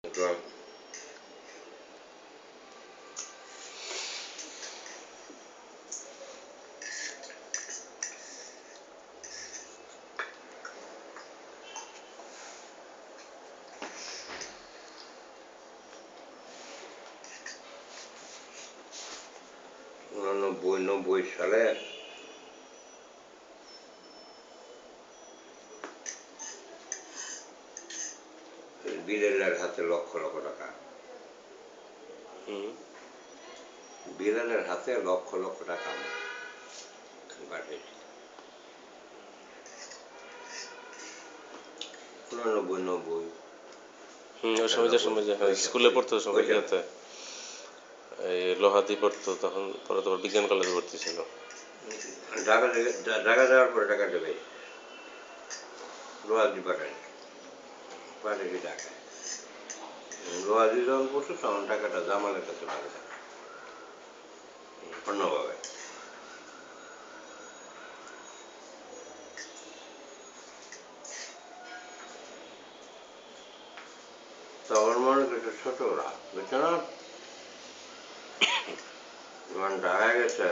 Right. ঊননব্বই সালে বিলালের হাতে লক্ষ লক্ষ টাকা। বিলালের হাতে লক্ষ লক্ষ টাকা পাঠিয়েছি। 89-90। ওই সময় যে স্কুলে পড়তো সময় ইয়াতে এই লোহাদি পড়তো, তখন পরে তো বিজ্ঞান কলেজে ভর্তি ছিল। ঢাকা যাওয়ার পরে টাকা দেবে লোহাদি পাঠিয়েছি ঢাকায়। লোহাদি যখন পড়তো তখন টাকাটা জামালের কাছে পাঠিয়ে অন্যভাবে। তখন মনে করছে ছোট ওরা, বুঝছো না? যখন ঢাকায় গেছে,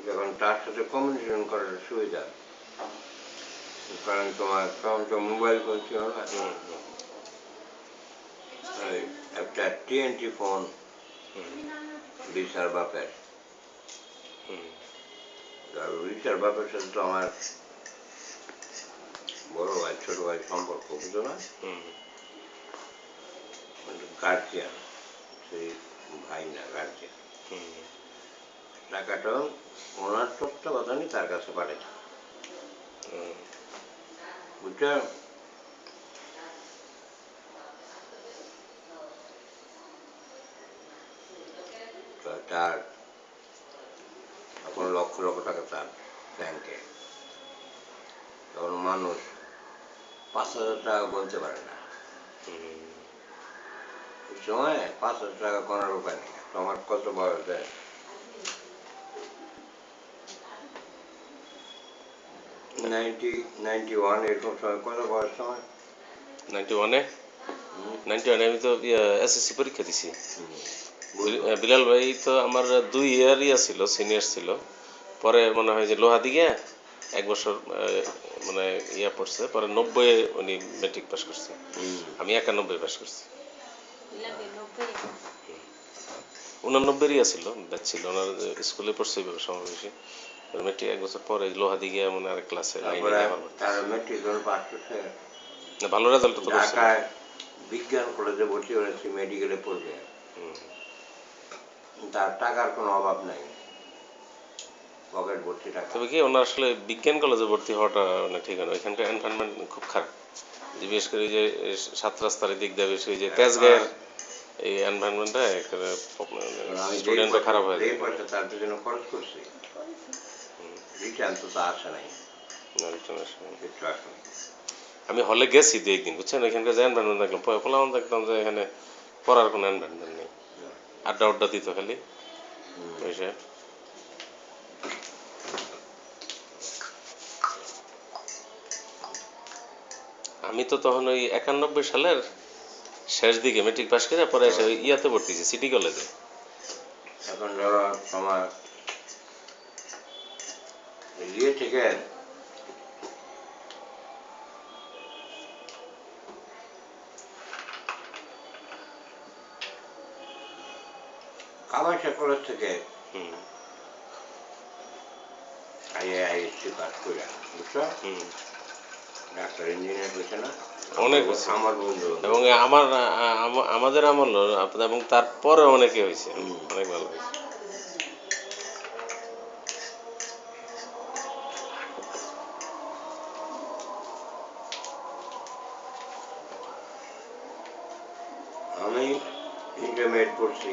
যখন তার সাথে কমিউনিকেশন করার সুবিধা, কারণ তখন তো মোবাইল ফোন ছিল না, একটা TNT ফোন রিসার বাপের। রিসার বাপের সাথে তো আমার বড় ভাই ছোট ভাই সম্পর্ক, বুঝো না? গার্জিয়ান, সেই ভাই না গার্জিয়ান। টাকাটা ওনার তত্ত্বাবধানে তার কাছে পাঠাইছে, বুঝছো? তার এখন লক্ষ লক্ষ টাকা তার ব্যাংকে। তখন মানুষ 5,000 টাকা গুনতে পারে না। ওই সময় 5,000 টাকা গোনার উপায় নেই। তোমার কত বয়স দেয়? 91 এরকম সময় কত বয়স সময়? 91 আমি তো SSC পরীক্ষা দিছি। বিলাল ভাই তো আমার 2 ইয়ার ছিল, সিনিয়র ছিল। পরে মনে হয় যে লোহা দিকে 1 বছর মানে পড়ছে, পরে 90 উনি মেট্রিক পাস করছে, আমি 91 পাস করছি। 89 ছিল, ব্যাচ ছিল ওনার, স্কুলে পড়ছে সমাবেশী। মেট্রিক 1 বছর পরে লোহা দিকে মনে আর ক্লাসে ভালো রেজাল্ট তো ঢাকায় বিজ্ঞান কলেজে ভর্তি হয়েছি, মেডিকেলে পড়বে। তার টাকার কোনো অভাব নাই, পকেট ভর্তি টাকা। তবে কি ওনার আসলে বিজ্ঞান কলেজে ভর্তি হওয়াটা মানে ঠিক না, এখানকার এনভায়রনমেন্ট খুব খারাপ। বিশেষ করে যে 7 রাস্তার দিক দিয়ে বেশি, যে তেজগাঁয়ের এই এনভায়রনমেন্টটা স্টুডেন্টও খারাপ হয়ে যায়। তার জন্য খরচ করছি, রিটার্ন তো আসে নাই। আমি হলে গেছি 2 একদিন, বুঝছেন? এখানকার যে এনভায়রনমেন্ট দেখলাম, পোলাপান দেখলাম যে এখানে পড়ার কোনো এনভায়রনমেন্ট নেই, আড্ডা দিত খালি বসে। আমি তো তখন ওই 91 সালের শেষ দিকে মেট্রিক পাস করে পরে এসে ওই ইয়াতে ভর্তিছি, সিটি কলেজে। এখন ধরো তোমার ইয়ে থেকে কামাখ্যা কলেজ থেকে IAISC পাস করে, বুঝছো? ডাক্তার ইঞ্জিনিয়ার হয়েছে না অনেক আমার বন্ধু, এবং আমাদের আমল এবং তারপরে অনেকে হয়েছে, অনেক ভালো হয়েছে। আমি ইন্টারমিডিয়েট পড়ছি,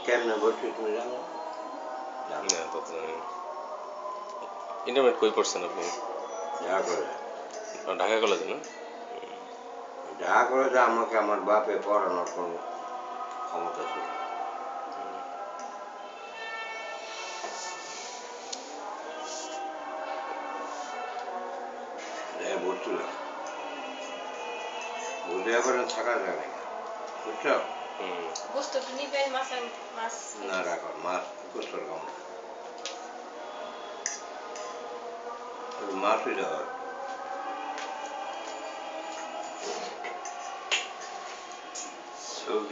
কেমনে ভর্তি তুমি জানো? না তত জানি না। ইন্টারমিডিয়েট কই পড়ছেন আপনি? ঢাকা কলেজে। ঢাকা কলেজে না? ঢাকা কলেজে আমাকে আমার বাপে পড়ানোর কোনো ক্ষমতা ছিল না। ভর্তি হলাম বুঝে করে থাকা যায় না বুঝছো হুম। গোস্ত তো নিবেন মাছ মাছ না রাখো মাছ গোস্তর কম না মাছ হয়ে যাওয়ার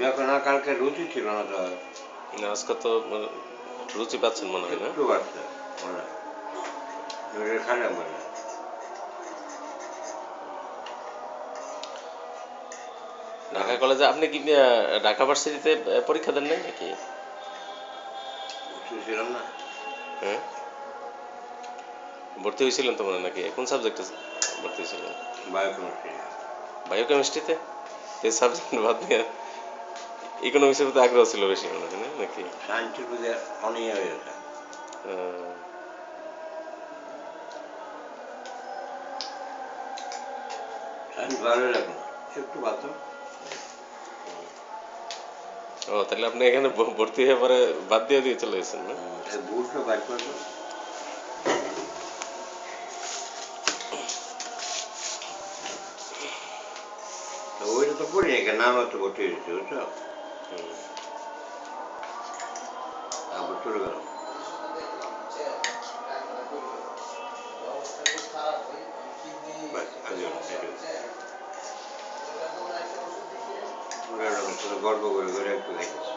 যখন কালকে রুচি ছিল না তো না, আজকে তো মানে রুচি পাচ্ছেন মনে হয় না? একটু বাড়ছে মনে হয় খারাপ মনে হয় ঢাকা কলেজে আপনি কি ঢাকা ভার্সিটিতে পরীক্ষা দেন নাই নাকি? ছিলাম না হ্যাঁ, ভর্তি হয়েছিলেন তো মনে হয় নাকি? কোন সাবজেক্টে ভর্তি হয়েছিলেন? বায়োকেমিস্ট্রি বায়োকেমিস্ট্রিতে? এই সাবজেক্ট বাদ দিয়ে ইকোনমিক্সের প্রতি আগ্রহ ছিল বেশি মনে হয় না নাকি? সায়েন্সের প্রতি অনীহা হয়ে গেছে আহ, সায়েন্স ভালো লাগলো না একটু বাদ দাও ও তাহলে আপনি এখানে ভর্তি হয়ে পরে বাদ দিয়ে চলে গেছেন না? এই বুটটা বাইক করতো ওইটা তো পড়ি না নাম তো ভর্তি হয়েছে বুঝছো হুম। তারপর চলে গেলাম বাস আগে গল্প করে করে একটু দেখেছি